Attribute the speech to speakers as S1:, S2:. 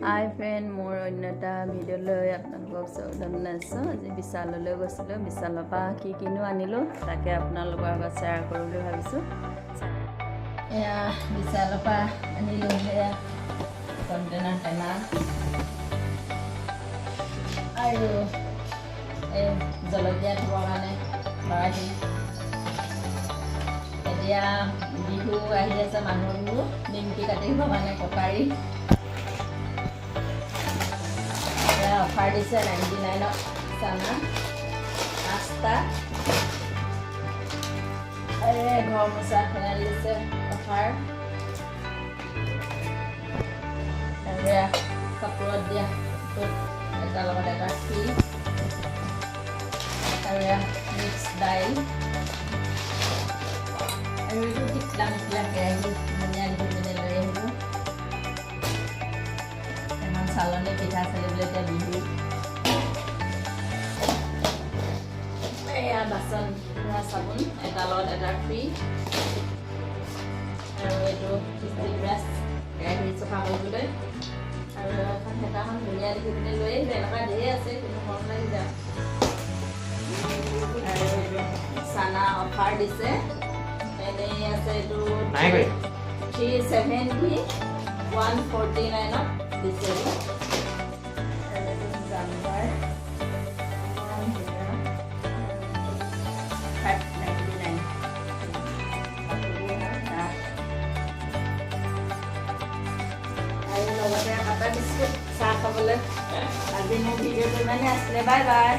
S1: হাই friend, মোৰ অন্য এটা ভিডিঅ'লৈ আপোনালোকক স্বাগতম জনাইছোঁ। আজি বিশাললৈ গৈছিলোঁ, বিশালৰ পৰা কি কিনো আনিলোঁ তাকে আপোনালোকৰ আগত শ্বেয়াৰ কৰোঁ বুলি ভাবিছোঁ। এয়া বিশালৰ পৰা আনিলোঁ, সেয়া কণ্টেইনাৰ টেমা আৰু এই জলকীয়া থ'বৰ কাৰণে বাৰাটি। এতিয়া বিহু আহি আছে, মানুহৰ বিহু, নিমকি কাটিবৰ কাৰণে কটাৰী। অফাৰ দিছে 99ত চানা 5টা। ঘৰ মোচা ফেনাইল দিছে অফাৰ। কাপোৰত দিয়া এটাৰ লগত এটা ফ্ৰী। আৰু মিক্স দাইল আৰু এইটো টিকলা মিকলা কেৰাহী ধুনীয়া ধুনীয়া লৈ আহিলোঁ। এখন চালনী পিঠা চালিবলৈ এতিয়া বিহু। এয়া বাচন ধোৱা চাবোন এটাৰ লগত এটা ফ্ৰী। আৰু এইটো ষ্টিল ব্ৰাছ কেৰাহী চফা কৰিবলৈ। আৰু এখন হেতাখন ধুনীয়া দেখি পিনে লৈ আহিলে। এনেকুৱা ধেৰ আছে, কিন্তু মন লাগি যাওঁ। আৰু চানা অফাৰ দিছে, এনেই আছে এইটো 370 149ত দিছে। জাম্পাৰ 599। আৰু লগতে কাটা বিস্কুট চাহ খাবলৈ। আজি মোৰ ভিডিঅ'টো ইমানেই আছিলে। Bye bye.